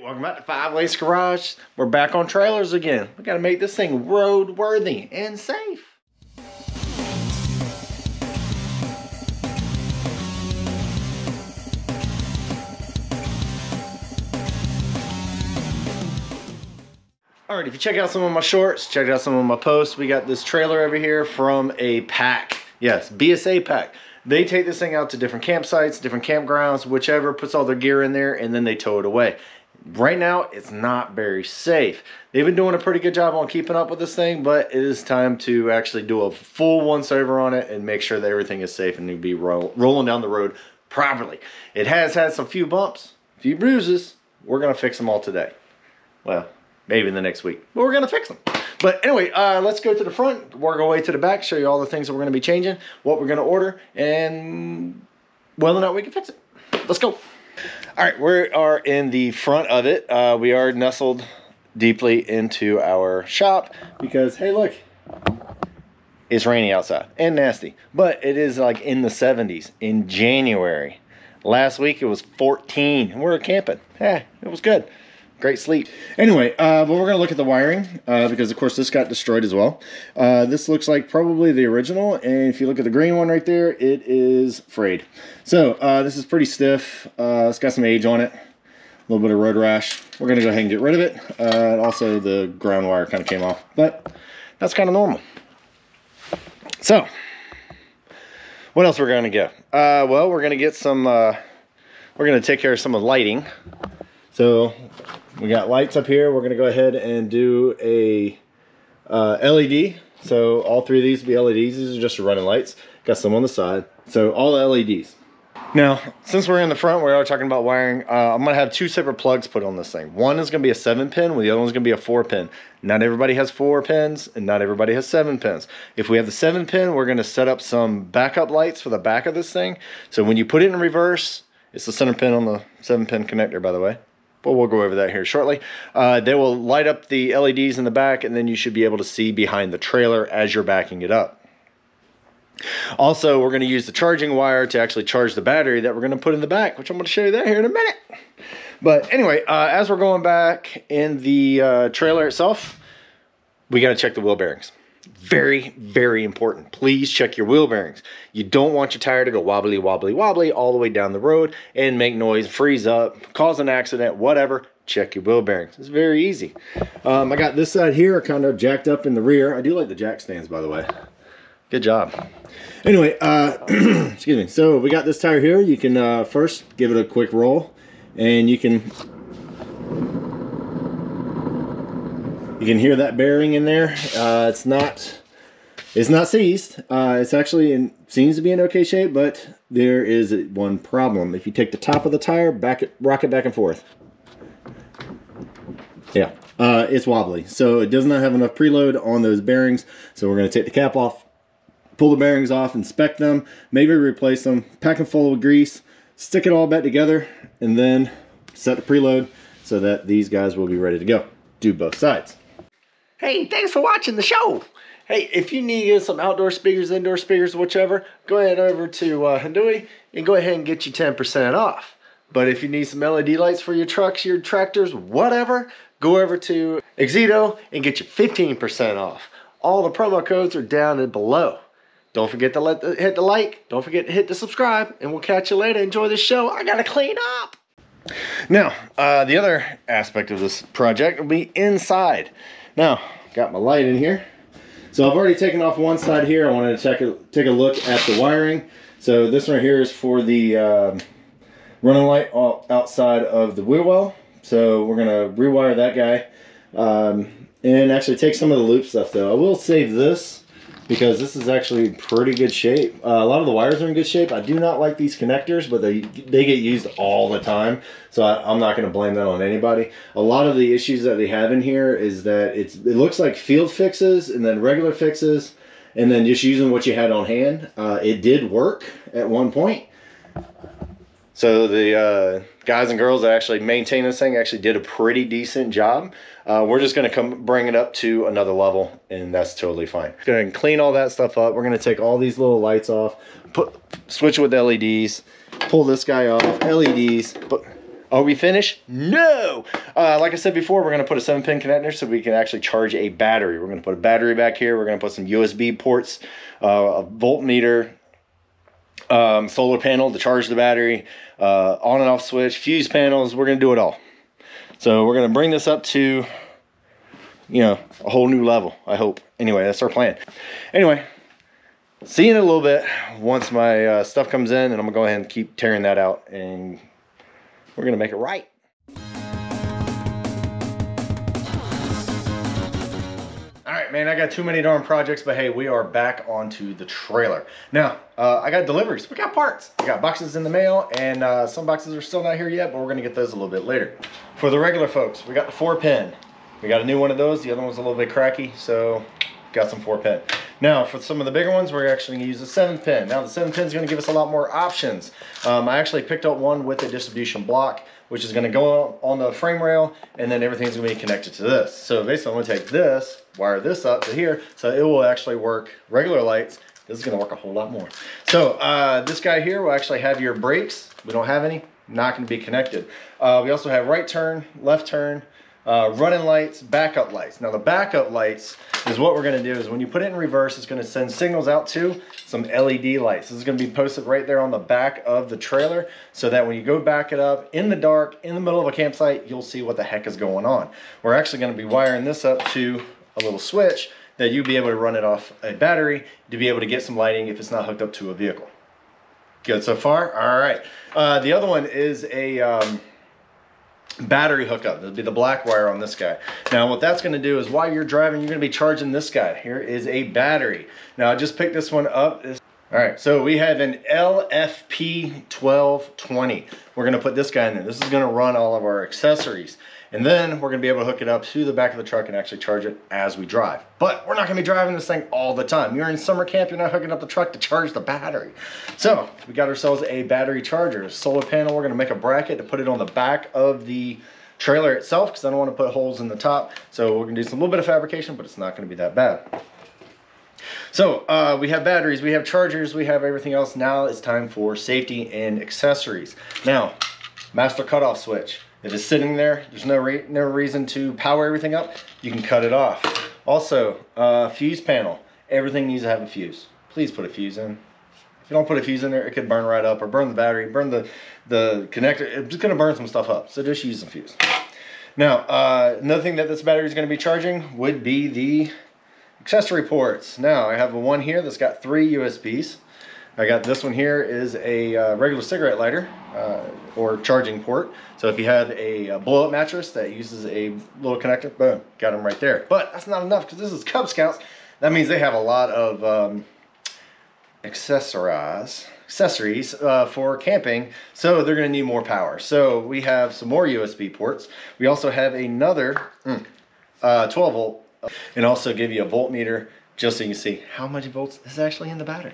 Welcome back to Five Ways Garage. We're back on trailers again. We gotta make this thing roadworthy and safe. Alright, if you check out some of my shorts, check out some of my posts, we got this trailer over here from a pack. Yes, BSA pack. They take this thing out to different campsites, different campgrounds, whichever, puts all their gear in there, and then they tow it away. Right now, it's not very safe. They've been doing a pretty good job on keeping up with this thing, but it is time to actually do a full once-over on it and make sure that everything is safe and to be rolling down the road properly. It has had some few bumps, a few bruises. We're going to fix them all today. Well, maybe in the next week, but we're going to fix them. But anyway, let's go to the front, work our way to the back, show you all the things that we're going to be changing, what we're going to order, and whether or not we can fix it. Let's go. All right, we are in the front of it. We are nestled deeply into our shop because, hey, look, it's rainy outside and nasty, but it is like in the 70s in January. Last week it was 14. We were camping. Yeah, it was good. Great sleep. Anyway, but we're going to look at the wiring because, of course, this got destroyed as well. This looks like probably the original, and if you look at the green one right there, it is frayed. So this is pretty stiff. It's got some age on it, a little bit of road rash. We're going to go ahead and get rid of it. And also, the ground wire kind of came off, but that's kind of normal. So, what else we're going to get? Well, we're going to get some, we're going to take care of some of the lighting. So we got lights up here. We're going to go ahead and do a LED. So all three of these will be LEDs. These are just running lights. Got some on the side. So all the LEDs. Now, since we're in the front, we are talking about wiring. I'm going to have two separate plugs put on this thing. One is going to be a 7-pin, while the other one's going to be a 4-pin. Not everybody has 4 pins, and not everybody has 7 pins. If we have the 7-pin, we're going to set up some backup lights for the back of this thing. So when you put it in reverse, it's the center pin on the 7-pin connector, by the way. But we'll go over that here shortly. They will light up the LEDs in the back, and then you should be able to see behind the trailer as you're backing it up. Also, we're going to use the charging wire to actually charge the battery that we're going to put in the back, which I'm going to show you that here in a minute. But anyway, as we're going back in the trailer itself, we got to check the wheel bearings. Very, very important. Please check your wheel bearings. You don't want your tire to go wobbly, wobbly, wobbly all the way down the road and make noise, freeze up, cause an accident, whatever. Check your wheel bearings. It's very easy. I got this side here kind of jacked up in the rear. I do like the jack stands, by the way. Good job. Anyway, excuse me. So we got this tire here. You can first give it a quick roll, and you can hear that bearing in there. It's not seized. It's actually seems to be in okay shape, but there is one problem. If you take the top of the tire, rock it back and forth. Yeah, it's wobbly. So it does not have enough preload on those bearings. So we're going to take the cap off, pull the bearings off, inspect them, maybe replace them, pack them full of grease, stick it all back together, and then set the preload so that these guys will be ready to go. Do both sides. Hey, thanks for watching the show. Hey, if you need some outdoor speakers, indoor speakers, whichever, go ahead over to Handui and go ahead and get you 10% off. But if you need some LED lights for your trucks, your tractors, whatever, go over to Exito and get you 15% off. All the promo codes are down and below. Don't forget to hit the like. Don't forget to hit the subscribe. And we'll catch you later. Enjoy the show. I gotta clean up. Now, the other aspect of this project will be inside. Now, got my light in here. So I've already taken off one side here. I wanted to take a look at the wiring. So this right here is for the running light outside of the wheel well. So we're gonna rewire that guy and actually take some of the loop stuff though. I will save this because this is actually pretty good shape. A lot of the wires are in good shape. I do not like these connectors, but they get used all the time. So I'm not gonna blame that on anybody. A lot of the issues that they have in here is that it looks like field fixes and then regular fixes and then just using what you had on hand. It did work at one point. So the guys and girls that actually maintain this thing actually did a pretty decent job. We're just going to bring it up to another level, and that's totally fine. Go ahead and clean all that stuff up. We're going to take all these little lights off, switch it with LEDs, pull this guy off, LEDs, Are we finished? No! Like I said before, we're going to put a 7-pin connector so we can actually charge a battery. We're going to put a battery back here. We're going to put some USB ports, a voltmeter, solar panel to charge the battery, on and off switch, fuse panels. We're going to do it all. So we're going to bring this up to, you know, a whole new level, I hope. Anyway, that's our plan. Anyway, see you in a little bit once my stuff comes in, and I'm going to go ahead and keep tearing that out, and we're going to make it right. Alright, man, I got too many darn projects, but hey, we are back onto the trailer. Now, I got deliveries. We got parts. We got boxes in the mail, and some boxes are still not here yet, but we're going to get those a little bit later. For the regular folks, we got the 4-pin. We got a new one of those. The other one's a little bit cracky, so got some 4-pin. Now, for some of the bigger ones, we're actually going to use a 7-pin. Now, the 7-pin is going to give us a lot more options. I actually picked up one with a distribution block, which is going to go on the frame rail, and then everything's going to be connected to this. So basically, I'm going to take this, wire this up to here, so it will actually work regular lights. This is going to work a whole lot more. So this guy here will actually have your brakes. We don't have any. Not going to be connected. We also have right turn, left turn, running lights, backup lights. Now the backup lights is what we're going to do is when you put it in reverse, it's going to send signals out to some LED lights. This is going to be posted right there on the back of the trailer so that when you go back it up in the dark, in the middle of a campsite, you'll see what the heck is going on. We're actually going to be wiring this up to a little switch that you'll be able to run it off a battery to be able to get some lighting if it's not hooked up to a vehicle. Good so far? All right. The other one is a battery hookup. That'll be the black wire on this guy. Now what that's going to do is while you're driving, you're going to be charging this guy. Here is a battery. Now I just picked this one up. All right, so we have an LFP1220. We're going to put this guy in there. This is going to run all of our accessories. And then we're going to be able to hook it up to the back of the truck and actually charge it as we drive. But we're not going to be driving this thing all the time. You're in summer camp, you're not hooking up the truck to charge the battery. So we got ourselves a battery charger. A solar panel, we're going to make a bracket to put it on the back of the trailer itself because I don't want to put holes in the top. So we're going to do some little bit of fabrication, but it's not going to be that bad. So we have batteries, we have chargers, we have everything else. Now it's time for safety and accessories. Now, master cutoff switch. If it's sitting there, there's no reason to power everything up. You can cut it off. Also, fuse panel. Everything needs to have a fuse. Please put a fuse in. If you don't put a fuse in there, it could burn right up or burn the battery, burn the connector. It's just going to burn some stuff up. So just use a fuse. Now, another thing that this battery is going to be charging would be the accessory ports. Now, I have one here that's got 3 USBs. I got this one here is a regular cigarette lighter or charging port. So if you have a blow-up mattress that uses a little connector, boom, got them right there. But that's not enough because this is Cub Scouts. That means they have a lot of accessories for camping, so they're going to need more power. So we have some more USB ports. We also have another 12 volt and also give you a voltmeter just so you can see how much volts is actually in the battery.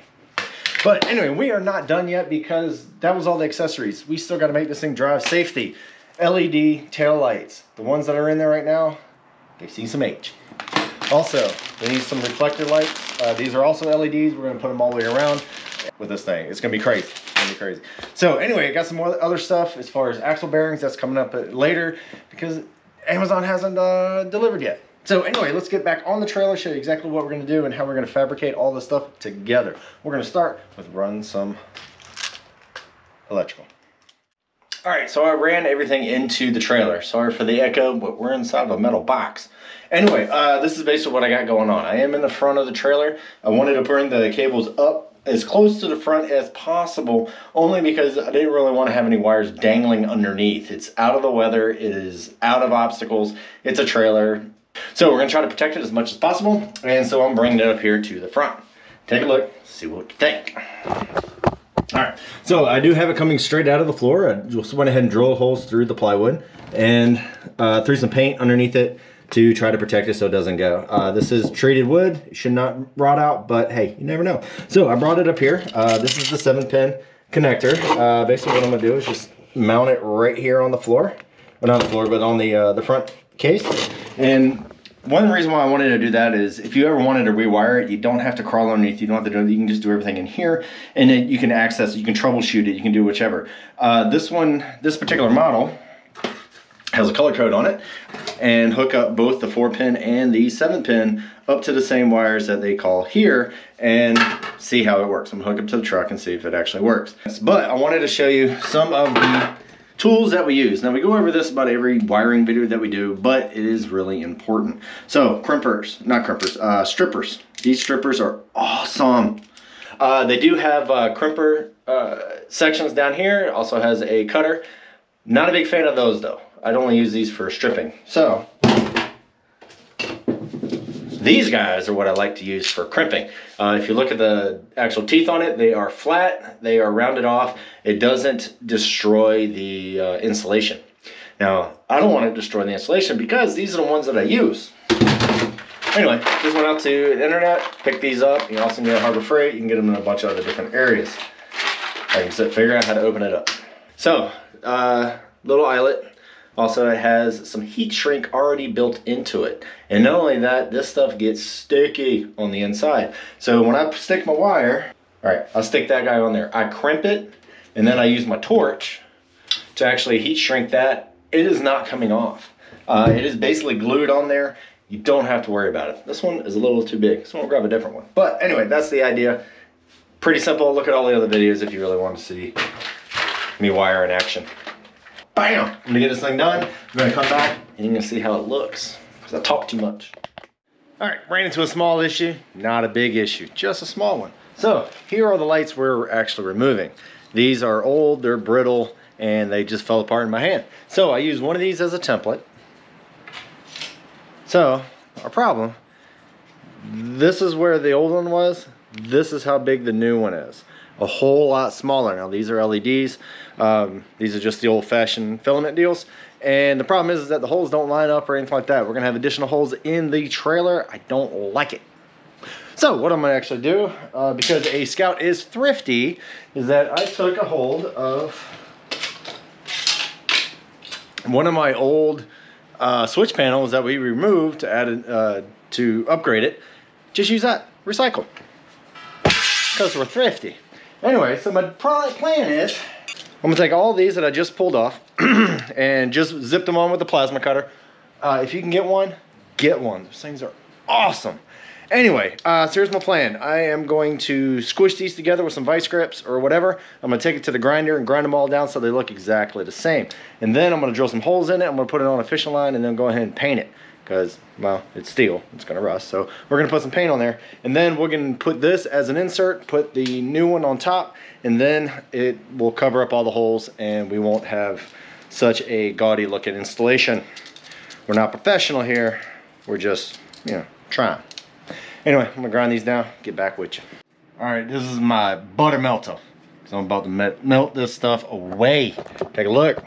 But anyway, we are not done yet because that was all the accessories. We still got to make this thing drive. Safety, LED tail lights. The ones that are in there right now, they've seen some age. Also, they need some reflector lights. These are also LEDs. We're going to put them all the way around with this thing. It's going to be crazy. It's going to be crazy. So anyway, I got some more other stuff as far as axle bearings. That's coming up later because Amazon hasn't delivered yet. So anyway, let's get back on the trailer, show you exactly what we're going to do and how we're going to fabricate all this stuff together. We're going to start with running some electrical. All right, so I ran everything into the trailer. Sorry for the echo, but we're inside of a metal box. Anyway, this is basically what I got going on. I am in the front of the trailer. I wanted to bring the cables up as close to the front as possible, only because I didn't really want to have any wires dangling underneath. It's out of the weather, it is out of obstacles, it's a trailer. So we're going to try to protect it as much as possible, and so I'm bringing it up here to the front. Take a look, see what you think. Alright, so I do have it coming straight out of the floor. I just went ahead and drilled holes through the plywood and threw some paint underneath it to try to protect it so it doesn't go. This is treated wood, it should not rot out, but hey, you never know. So I brought it up here. This is the 7-pin connector. Basically what I'm going to do is just mount it right here on the floor. Well, not on the floor, but on the front case. And one reason why I wanted to do that is if you ever wanted to rewire it, you don't have to crawl underneath. You don't have to do it. You can just do everything in here, and then you can access it. You can troubleshoot it. You can do whichever. This particular model, has a color code on it, and hook up both the 4-pin and the 7-pin up to the same wires that they call here and see how it works. I'm gonna hook up to the truck and see if it actually works. But I wanted to show you some of the tools that we use. Now we go over this about every wiring video that we do, but it is really important. So strippers. These strippers are awesome. They do have crimper sections down here. It also has a cutter. Not a big fan of those though. I'd only use these for stripping. So these guys are what I like to use for crimping. If you look at the actual teeth on it, they are flat, they are rounded off. It doesn't destroy the insulation. Now, I don't want to destroy the insulation because these are the ones that I use. Anyway, just went out to the internet, picked these up. You can also get Harbor Freight. You can get them in a bunch of other different areas. I can figure out how to open it up. So, little eyelet. Also, it has some heat shrink already built into it. And not only that, this stuff gets sticky on the inside. So when I stick my wire, all right, I'll stick that guy on there. I crimp it, and then I use my torch to actually heat shrink that. It is not coming off. It is basically glued on there. You don't have to worry about it. This one is a little too big, so we'll grab a different one. But anyway, that's the idea. Pretty simple. Look at all the other videos if you really want to see me wire in action. Bam! I'm gonna get this thing done. I'm gonna come back and you're gonna see how it looks because I talk too much. All right, ran into a small issue. Not a big issue, just a small one. So here are the lights we're actually removing. These are old, they're brittle, and they just fell apart in my hand. So I use one of these as a template. So our problem, this is where the old one was. This is how big the new one is. A whole lot smaller. Now these are LEDs. These are just the old-fashioned filament deals. And the problem is that the holes don't line up or anything like that. We're gonna have additional holes in the trailer. I don't like it. So what I'm gonna actually do, because a Scout is thrifty, is that I took a hold of one of my old switch panels that we removed to add to upgrade it. Just use that, recycle, because we're thrifty. Anyway, so my plan is I'm gonna take all these that I just pulled off and just zip them on with the plasma cutter. If you can get one, get one. Those things are awesome. Anyway, so here's my plan. I am going to squish these together with some vice grips or whatever. I'm gonna take it to the grinder and grind them all down so they look exactly the same. And then I'm gonna drill some holes in it. I'm gonna put it on a fishing line and then go ahead and paint it. Because, well, it's steel, it's gonna rust. So we're gonna put some paint on there. And then we're gonna put this as an insert, put the new one on top, and then it will cover up all the holes and we won't have such a gaudy looking installation. We're not professional here, we're just, you know, trying. Anyway, I'm gonna grind these down, get back with you. All right, this is my butter melter. So I'm about to melt this stuff away. Take a look.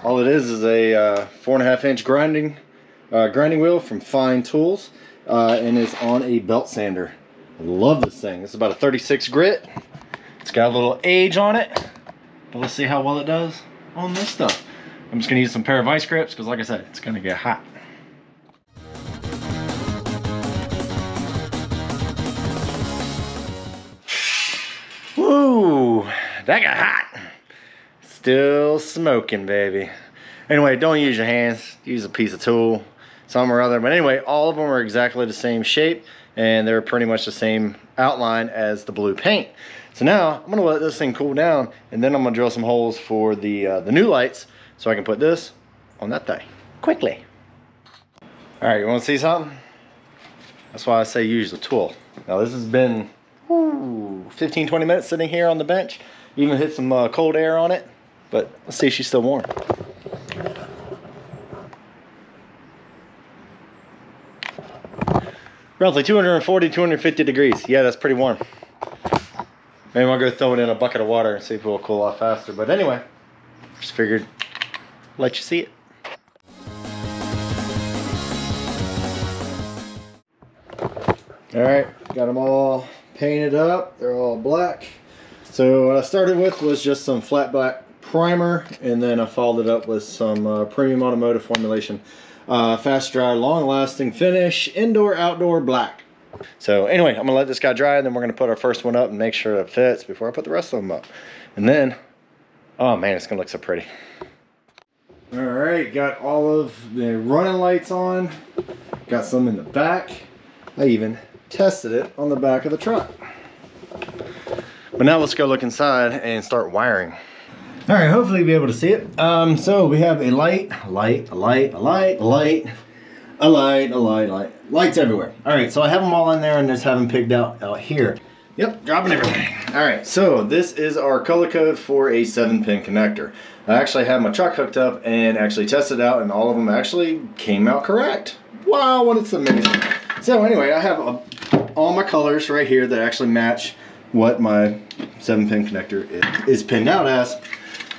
All it is a 4.5-inch grinding wheel from Fine Tools, and it's on a belt sander. I love this thing. It's about a 36 grit. It's got a little age on it, but let's see how well it does on this stuff. I'm just gonna use some pair of vice grips because, like I said, it's gonna get hot. Woo, that got hot. Still smoking, baby. Anyway, don't use your hands. Use a piece of tool, some or other. But anyway, all of them are exactly the same shape and they're pretty much the same outline as the blue paint. So now I'm gonna let this thing cool down and then I'm gonna drill some holes for the new lights so I can put this on that thing quickly. All right, you wanna see something? That's why I say use the tool. Now this has been 15-20 minutes sitting here on the bench. Even hit some cold air on it, but let's see if she's still warm. Roughly 240, 250 degrees. Yeah, that's pretty warm. Maybe I'll go throw it in a bucket of water and see if it will cool off faster. But anyway, just figured let you see it. All right, got them all painted up. They're all black. So what I started with was just some flat black primer, and then I followed it up with some premium automotive formulation. Fast dry, long lasting finish, indoor, outdoor, black. So anyway, I'm gonna let this guy dry and then we're gonna put our first one up and make sure it fits before I put the rest of them up. And then, oh man, it's gonna look so pretty. All right, got all of the running lights on. Got some in the back. I even tested it on the back of the truck. But now let's go look inside and start wiring. All right, hopefully you'll be able to see it. So we have a light, lights everywhere. All right, so I have them all in there and just have them picked out here. Yep, dropping everything. All right, so this is our color code for a 7-pin connector. I actually had my truck hooked up and actually tested out, and all of them actually came out correct. Wow, what it's amazing. So anyway, I have all my colors right here that actually match what my 7-pin connector is pinned out as.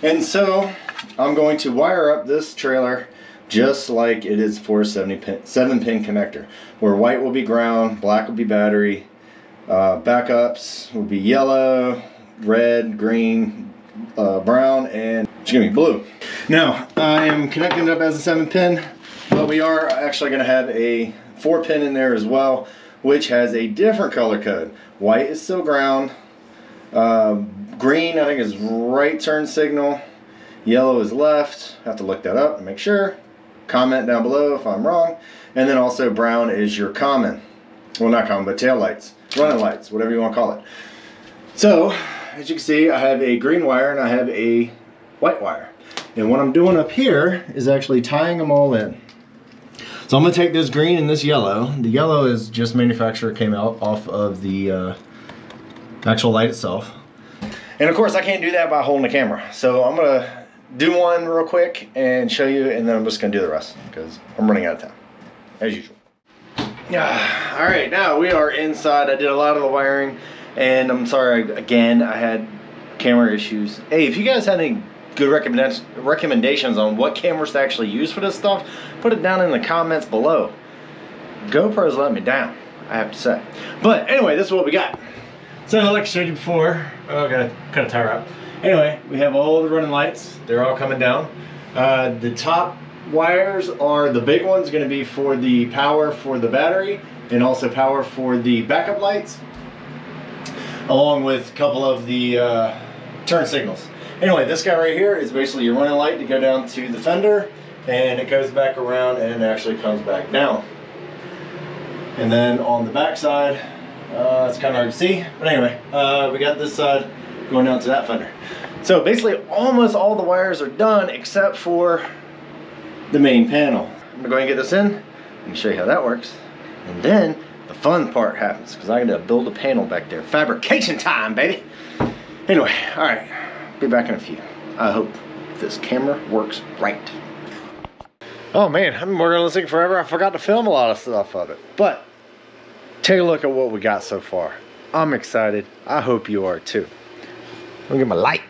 And so I'm going to wire up this trailer just like it is for a 7-pin connector, where white will be ground, black will be battery, backups will be yellow, red, green, brown, and excuse me, blue. Now I am connecting it up as a 7-pin, but we are actually going to have a 4-pin in there as well, which has a different color code. White is still ground, green I think is right turn signal, yellow is left. Have to look that up and make sure. Comment down below if I'm wrong. And then also brown is your common. Well, not common, but tail lights, running lights, whatever you want to call it. So as you can see, I have a green wire and I have a white wire. And what I'm doing up here is actually tying them all in. So I'm going to take this green and this yellow. The yellow is just manufacturer, came out off of the actual light itself. And of course I can't do that by holding the camera. So I'm going to do one real quick and show you, and then I'm just going to do the rest because I'm running out of time, as usual. Yeah. All right, now we are inside. I did a lot of the wiring, and I'm sorry again, I had camera issues. Hey, if you guys had any good recommendations on what cameras to actually use for this stuff, put it down in the comments below. GoPro's let me down, I have to say. But anyway, this is what we got. So like I showed you before, oh, I gotta cut a tire out. Anyway, we have all the running lights. They're all coming down. The top wires are, the big ones, going to be for the power for the battery and also power for the backup lights, along with a couple of the turn signals. Anyway, this guy right here is basically your running light to go down to the fender, and it goes back around and actually comes back down. And then on the back side, it's kind of hard to see, but anyway, we got this side going down to that fender. So basically almost all the wires are done except for the main panel. I'm gonna go ahead and get this in and show you how that works. And then the fun part happens, because I gotta build a panel back there. Fabrication time, baby. Anyway, all right, be back in a few. I hope this camera works right. Oh man, I've been working on this thing forever. I forgot to film a lot of stuff of it. But take a look at what we got so far. I'm excited. I hope you are too. Let me get my light.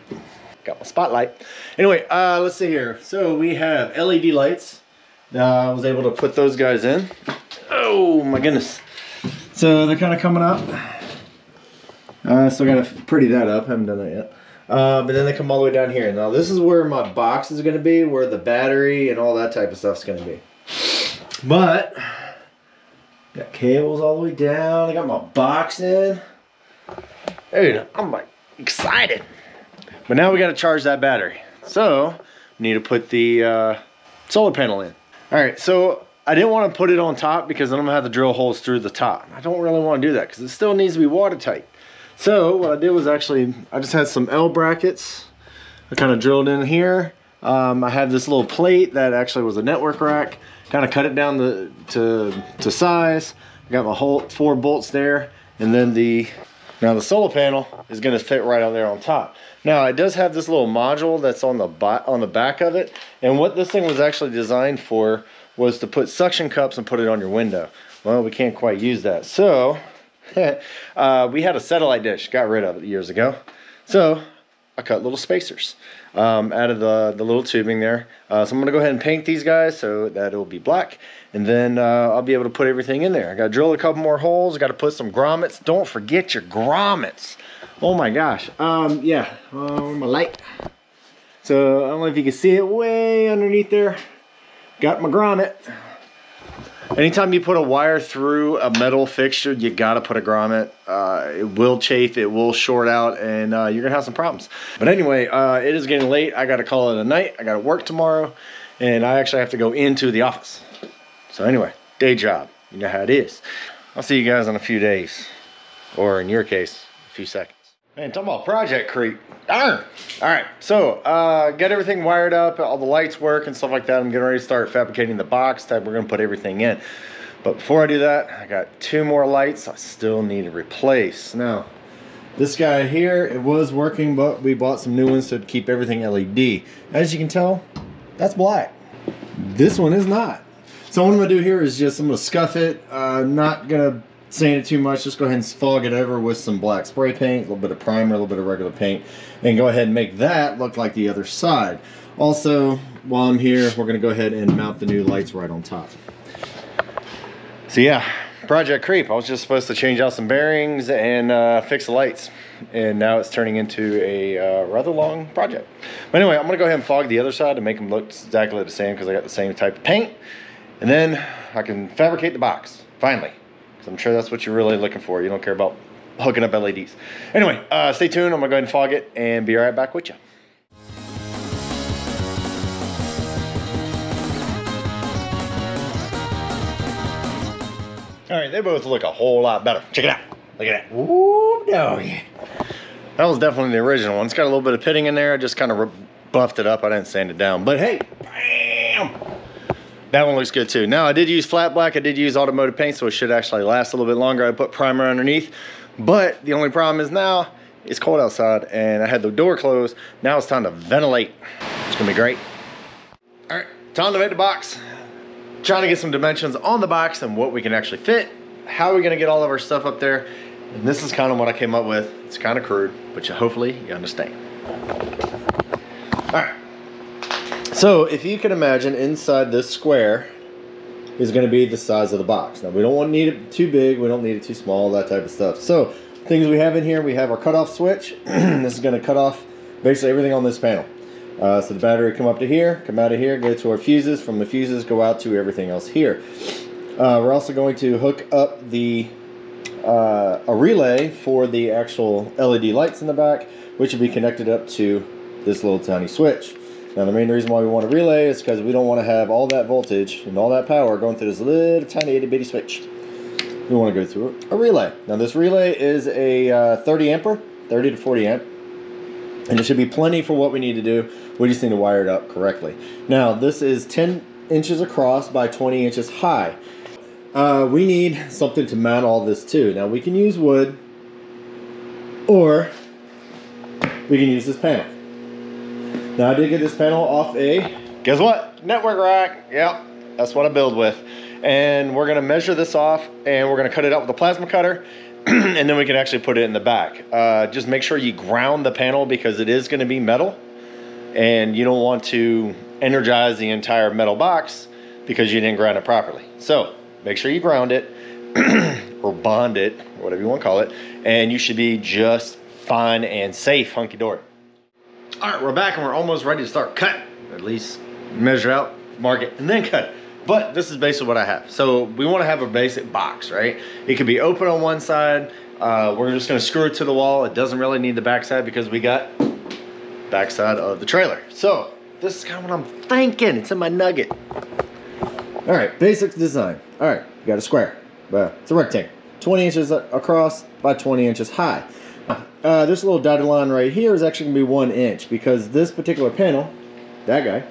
Got my spotlight. Anyway, let's see here. So we have LED lights. I was able to put those guys in. Oh my goodness. So they're kind of coming up. Still gotta pretty that up. Haven't done that yet. But then they come all the way down here. Now this is where my box is gonna be, where the battery and all that type of stuff's gonna be. But got cables all the way down. I got my box in. Dude, I'm like excited. But now we got to charge that battery. So we need to put the solar panel in. All right, so I didn't want to put it on top because then I'm gonna have to drill holes through the top. I don't really want to do that because it still needs to be watertight. So what I did was actually, I just had some L brackets. I kind of drilled in here. I had this little plate that actually was a network rack. Kind of cut it down to size. I got my whole 4 bolts there, and then now the solar panel is going to fit right on there on top. Now it does have this little module that's on the back of it, and what this thing was actually designed for was to put suction cups and put it on your window. Well, we can't quite use that, so we had a satellite dish, got rid of it years ago. So I cut little spacers out of the little tubing there. So I'm gonna go ahead and paint these guys so that it'll be black, and then I'll be able to put everything in there. I gotta drill a couple more holes, gotta put some grommets. Don't forget your grommets. Oh my gosh. Yeah, my light. So I don't know if you can see it way underneath there. Got my grommet. Anytime you put a wire through a metal fixture, you gotta put a grommet. It will chafe, it will short out, and you're gonna have some problems. But anyway, it is getting late. I gotta call it a night. I gotta work tomorrow. and I actually have to go into the office. So anyway, day job, you know how it is. I'll see you guys in a few days, or in your case, a few seconds. Man, talking about project creep. Darn. All right, so got everything wired up, all the lights work and stuff like that. I'm getting ready to start fabricating the box type. We're gonna put everything in. But before I do that, I got 2 more lights I still need to replace. Now, this guy here, it was working, but we bought some new ones to keep everything LED. As you can tell, that's black. This one is not. So what I'm gonna do here is just, I'm gonna scuff it. Not gonna sand it too much, just go ahead and fog it over with some black spray paint, a little bit of primer, a little bit of regular paint, and go ahead and make that look like the other side. Also, while I'm here, we're gonna go ahead and mount the new lights right on top. So yeah, project creep. I was just supposed to change out some bearings and fix the lights, and now it's turning into a rather long project. But anyway, I'm gonna go ahead and fog the other side to make them look exactly the same, because I got the same type of paint, and then I can fabricate the box finally. I'm sure that's what you're really looking for. You don't care about hooking up LEDs. Anyway, stay tuned. I'm gonna go ahead and fog it and be right back with you. All right, they both look a whole lot better. Check it out. Look at that. Ooh, doggy. That was definitely the original one. It's got a little bit of pitting in there. I just kind of buffed it up. I didn't sand it down. But hey, bam! That one looks good too. Now, I did use flat black. I did use automotive paint, so it should actually last a little bit longer. I put primer underneath. But the only problem is now it's cold outside and I had the door closed. Now it's time to ventilate. It's gonna be great. All right, time to make the box. Trying to get some dimensions on the box and what we can actually fit. How are we gonna get all of our stuff up there? And this is kind of what I came up with. It's kind of crude, but hopefully you understand. All right. So if you can imagine, inside this square is going to be the size of the box. Now we don't need it too big, we don't need it too small, that type of stuff. So things we have in here, we have our cutoff switch. This is going to cut off basically everything on this panel. So the battery come up to here, come out of here, go to our fuses. From the fuses, go out to everything else here. We're also going to hook up the a relay for the actual LED lights in the back, which will be connected up to this little tiny switch. Now the main reason why we want a relay is because we don't want to have all that voltage and all that power going through this little tiny itty bitty switch. We want to go through a relay. Now this relay is a 30 ampere, 30 to 40 amp. And it should be plenty for what we need to do. We just need to wire it up correctly. Now this is 10 inches across by 20 inches high. We need something to mount all this to. Now we can use wood, or we can use this panel. Now I did get this panel off a, guess what? Network rack. Yep, that's what I build with. And we're gonna measure this off and we're gonna cut it out with a plasma cutter and then we can actually put it in the back. Just make sure you ground the panel because it is gonna be metal and you don't want to energize the entire metal box because you didn't ground it properly. So make sure you ground it or bond it, or whatever you wanna call it, and you should be just fine and safe, hunky-dory. All right, we're back and we're almost ready to start cutting. At least measure out, mark it, and then cut it. But this is basically what I have. So we want to have a basic box, right? It can be open on one side. We're just going to screw it to the wall. It doesn't really need the back side because we got back side of the trailer. So this is kind of what I'm thinking. It's in my nugget. All right, basic design. All right, you got a square. Well, it's a rectangle. 20 inches across by 20 inches high. This little dotted line right here is actually going to be 1 inch because this particular panel, that guy,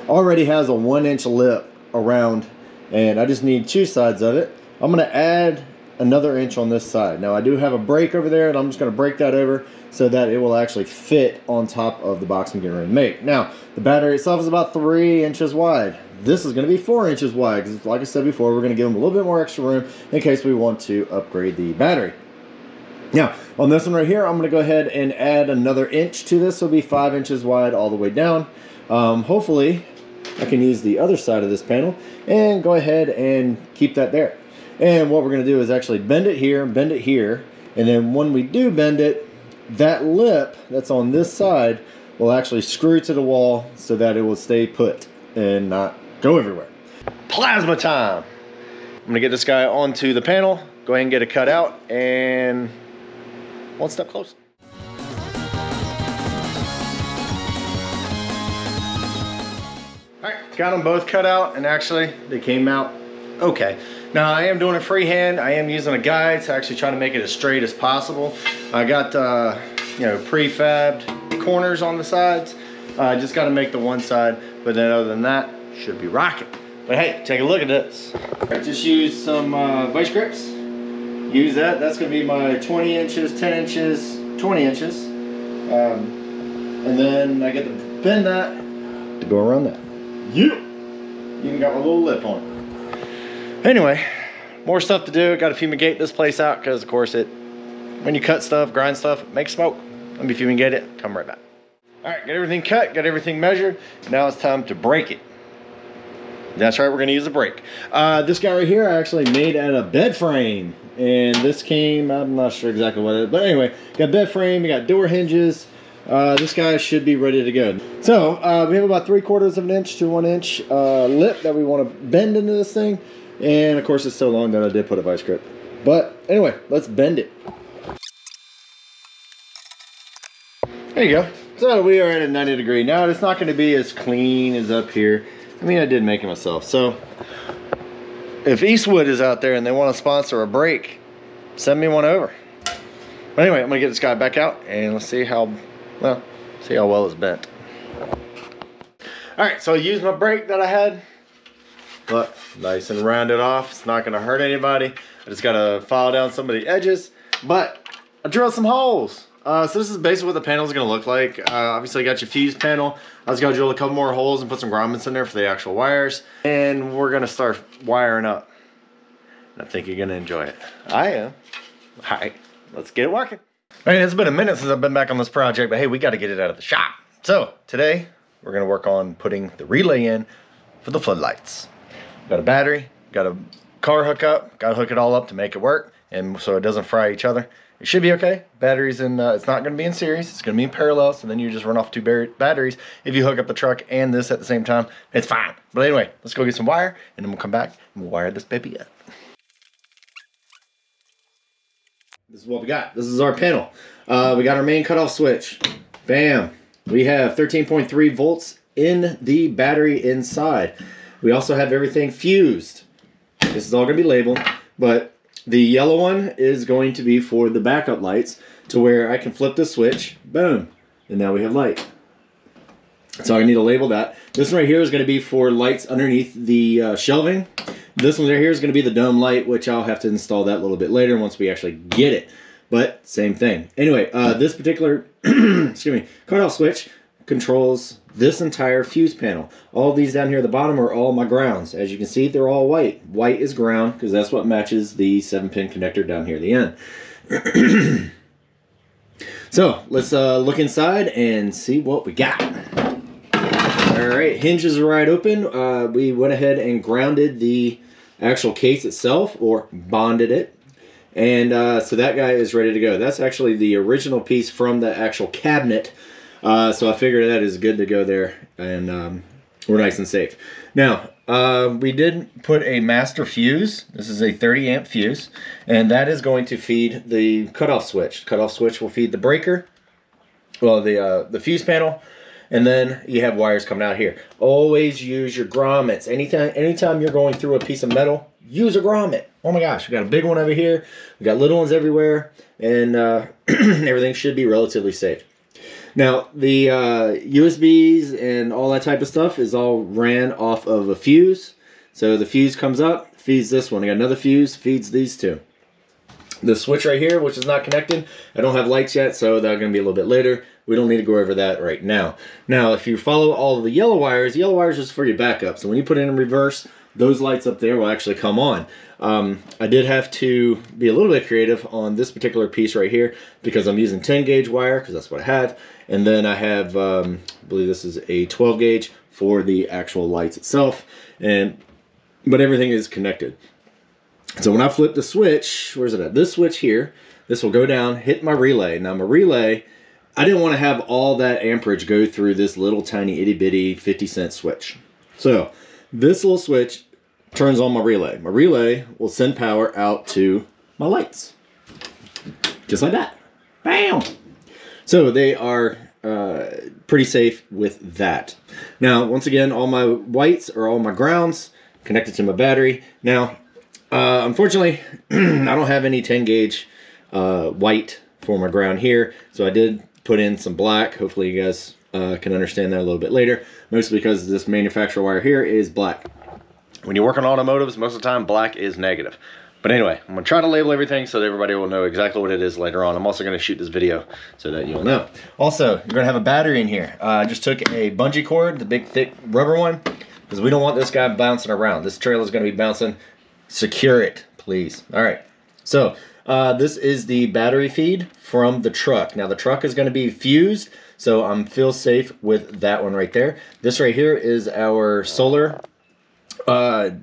already has a 1 inch lip around, and I just need 2 sides of it. I'm going to add another inch on this side. Now I do have a break over there and I'm just going to break that over so that it will actually fit on top of the box I'm getting ready to make. Now the battery itself is about 3 inches wide. This is going to be 4 inches wide because, like I said before, we're going to give them a little bit more extra room in case we want to upgrade the battery. Now, on this one right here, I'm going to go ahead and add another inch to this. So it'll be 5 inches wide all the way down. Hopefully, I can use the other side of this panel and go ahead and keep that there. And what we're going to do is actually bend it here, and then when we do bend it, that lip that's on this side will actually screw to the wall so that it will stay put and not go everywhere. Plasma time! I'm going to get this guy onto the panel, go ahead and get it cut out, and one step closer. Alright, got them both cut out, and actually they came out okay. Now I am doing it freehand. I am using a guide to actually try to make it as straight as possible. I got you know, prefabbed corners on the sides. I just got to make the one side, but then other than that, should be rocking. But hey, take a look at this. I just used some vice grips. Use that. That's going to be my 20 inches, 10 inches, 20 inches. And then I get to bend that to go around that. Yeah. Even got my little lip on it. Anyway, more stuff to do. Got to fumigate this place out because, of course, when you cut stuff, grind stuff, it makes smoke. Let me fumigate it. Come right back. All right, got everything cut, got everything measured. Now it's time to break it. That's right, we're going to use a brake. This guy right here I actually made out of bed frame, and this came, I'm not sure exactly what it is, but anyway, got bed frame, you got door hinges. This guy should be ready to go. So we have about 3/4 of an inch to 1 inch lip that we want to bend into this thing. And of course it's so long that I did put a vice grip. But anyway, let's bend it. There you go. So we are at a 90 degree. Now it's not going to be as clean as up here. I mean, I did make it myself. So if Eastwood is out there and they want to sponsor a brake, send me one over. But anyway, I'm going to get this guy back out and let's see how well it's bent. Alright, so I used my brake that I had. Look, nice and rounded off. It's not going to hurt anybody. I just got to file down some of the edges. But I drilled some holes. So this is basically what the panel is going to look like. Obviously, I got your fuse panel. I was going to drill a couple more holes and put some grommets in there for the actual wires. And we're going to start wiring up. And I think you're going to enjoy it. I am. All right, let's get it working. All right, it's been a minute since I've been back on this project, but hey, we got to get it out of the shop. So today, we're going to work on putting the relay in for the floodlights. Got a battery, got a car hookup, got to hook it all up to make it work, and so it doesn't fry each other. It should be okay. Batteries in, it's not going to be in series. It's going to be in parallel, so then you just run off 2 batteries. If you hook up the truck and this at the same time, it's fine. But anyway, let's go get some wire, and then we'll come back and we'll wire this baby up. This is what we got. This is our panel. We got our main cutoff switch. Bam. We have 13.3 volts in the battery inside. We also have everything fused. This is all going to be labeled, but the yellow one is going to be for the backup lights to where I can flip the switch, boom, and now we have light. So I need to label that. This one right here is going to be for lights underneath the shelving. This one right here is going to be the dome light, which I'll have to install that a little bit later once we actually get it. But same thing. Anyway, this particular excuse me, cutoff switch controls this entire fuse panel. All of these down here at the bottom are all my grounds. As you can see, they're all white. White is ground because that's what matches the 7-pin connector down here at the end. So let's look inside and see what we got. Alright, hinges are right open. We went ahead and grounded the actual case itself, or bonded it. And so that guy is ready to go. That's actually the original piece from the actual cabinet. So I figured that is good to go there, and we're nice and safe. Now, we did put a master fuse. This is a 30 amp fuse, and that is going to feed the cutoff switch. Cutoff switch will feed the breaker, well, the fuse panel, and then you have wires coming out here. Always use your grommets. Anytime you're going through a piece of metal, use a grommet. Oh my gosh, we got a big one over here. We got little ones everywhere, and everything should be relatively safe. Now, the USBs and all that type of stuff is all ran off of a fuse. So the fuse comes up, feeds this one. I got another fuse, feeds these two. The switch right here, which is not connected, I don't have lights yet, so that's going to be a little bit later. We don't need to go over that right now. Now, if you follow all of the yellow wires is for your backup. So when you put it in reverse, those lights up there will actually come on. I did have to be a little bit creative on this particular piece right here because I'm using 10 gauge wire because that's what I have. And then I have, I believe this is a 12 gauge for the actual lights itself. But everything is connected. So when I flip the switch, where's it at? This switch here, this will go down, hit my relay. Now my relay, I didn't want to have all that amperage go through this little tiny itty bitty 50-cent switch. So this little switch turns on my relay. My relay will send power out to my lights. Just like that. Bam! So they are pretty safe with that. Now, once again, all my whites or all my grounds connected to my battery. Now, unfortunately, I don't have any 10 gauge white for my ground here, so I did put in some black. Hopefully you guys can understand that a little bit later, mostly because this manufacturer wire here is black. When you work on automotives, most of the time black is negative. But anyway, I'm gonna try to label everything so that everybody will know exactly what it is later on. I'm also gonna shoot this video so that you'll know. Also, you're gonna have a battery in here. I just took a bungee cord, the big thick rubber one, because we don't want this guy bouncing around. This trailer is gonna be bouncing. Secure it, please. All right, so this is the battery feed from the truck. Now the truck is gonna be fused, so I'm feel safe with that one right there. This right here is our solar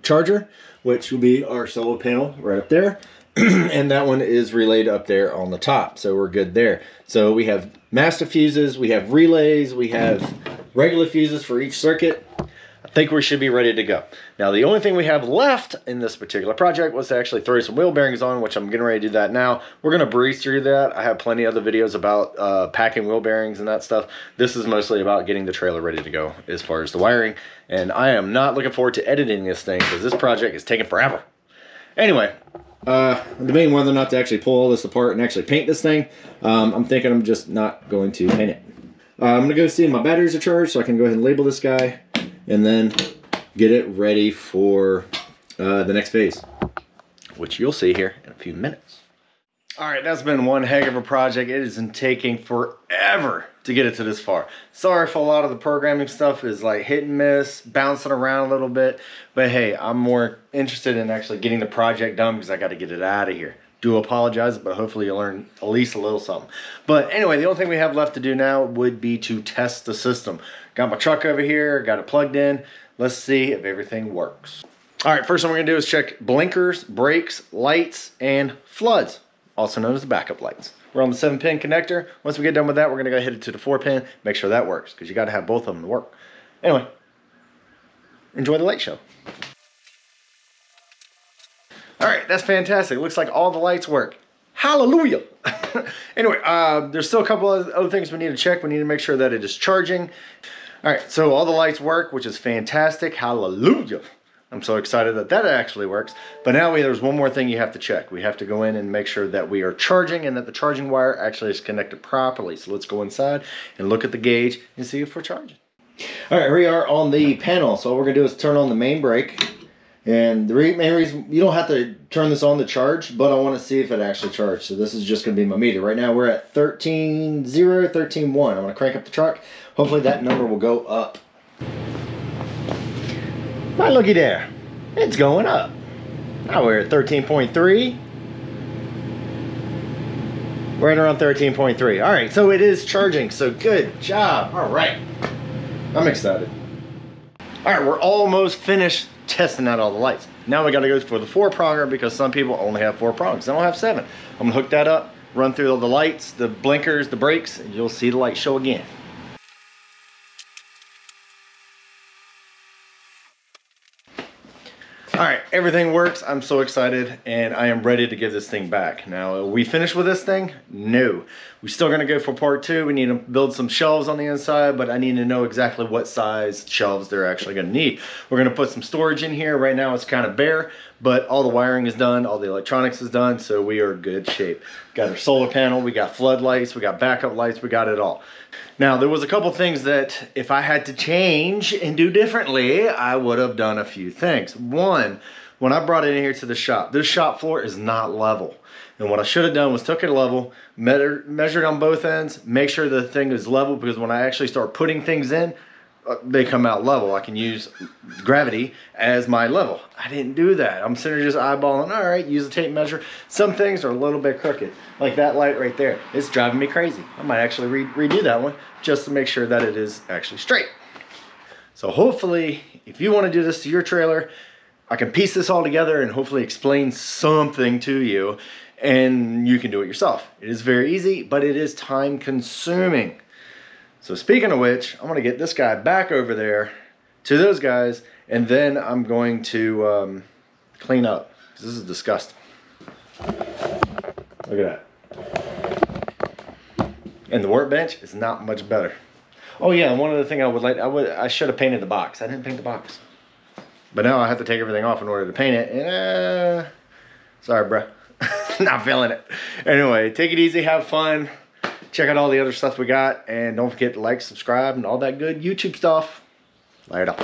charger, which will be our solar panel right up there. And that one is relayed up there on the top, so we're good there. So we have master fuses, we have relays, we have regular fuses for each circuit. I think we should be ready to go. Now the only thing we have left in this particular project was to actually throw some wheel bearings on, which I'm getting ready to do that now. We're gonna breeze through that. I have plenty of other videos about packing wheel bearings and that stuff. This is mostly about getting the trailer ready to go as far as the wiring. And I am not looking forward to editing this thing because this project is taking forever. Anyway, debating whether or not to actually pull all this apart and actually paint this thing. I'm thinking I'm just not going to paint it. I'm gonna go see if my batteries are charged so I can go ahead and label this guy and then get it ready for the next phase, which you'll see here in a few minutes. All right, that's been one heck of a project. It has been taking forever to get it to this far. Sorry for a lot of the programming stuff is like hit and miss, bouncing around a little bit. But hey, I'm more interested in actually getting the project done because I got to get it out of here. Do apologize, but hopefully you'll learn at least a little something. But anyway, the only thing we have left to do now would be to test the system. Got my truck over here, got it plugged in. Let's see if everything works. All right, first thing we're gonna do is check blinkers, brakes, lights, and floods, also known as the backup lights. We're on the 7-pin connector. Once we get done with that, we're gonna go hit it to the 4-pin, make sure that works, because you gotta have both of them to work. Anyway, enjoy the light show. All right, that's fantastic. Looks like all the lights work. Hallelujah. Anyway, there's still a couple of other things we need to check. We need to make sure that it is charging. All right, so all the lights work, which is fantastic. Hallelujah. I'm so excited that that actually works. But now there's one more thing you have to check. We have to go in and make sure that we are charging and that the charging wire actually is connected properly. So let's go inside and look at the gauge and see if we're charging. All right, we are on the panel. So all we're gonna do is turn on the main brake. And the main reason, you don't have to turn this on to charge, but I want to see if it actually charged. So this is just going to be my meter. Right now we're at 13.0, 13.1. I'm going to crank up the truck. Hopefully that number will go up. Why, looky there. It's going up. Now we're at 13.3. Right around 13.3. All right, so it is charging. So good job. All right. I'm excited. All right, we're almost finished testing out all the lights. Now we got to go for the 4-pronger because some people only have 4 prongs. They don't have 7. I'm gonna hook that up, run through all the lights, the blinkers, the brakes, and you'll see the light show again. All right, everything works. I'm so excited and I am ready to give this thing back. Now, are we finished with this thing? No. We're still gonna go for part 2. We need to build some shelves on the inside, but I need to know exactly what size shelves they're actually gonna need. We're gonna put some storage in here. Right now it's kind of bare, but all the wiring is done, all the electronics is done, so we are in good shape. Got our solar panel, we got floodlights, we got backup lights, we got it all. Now, there was a couple things that if I had to change and do differently, I would have done a few things. One, when I brought it in here to the shop, this shop floor is not level. And what I should have done was took it level, measured on both ends, make sure the thing is level, because when I actually start putting things in, they come out level. I can use gravity as my level. I didn't do that. I'm sitting there just eyeballing, all right, use a tape measure. Some things are a little bit crooked, like that light right there. It's driving me crazy. I might actually redo that one just to make sure that it is actually straight. So hopefully, if you want to do this to your trailer, I can piece this all together and hopefully explain something to you, and you can do it yourself. It is very easy, but it is time consuming. So speaking of which, I'm gonna get this guy back over there to those guys, and then I'm going to clean up, because this is disgusting. Look at that. And the workbench is not much better. Oh yeah, and one other thing I should have painted the box. I didn't paint the box. But now I have to take everything off in order to paint it. And sorry, bruh. Not feeling it. Anyway, take it easy, have fun. Check out all the other stuff we got. And don't forget to like, subscribe, and all that good YouTube stuff. Later.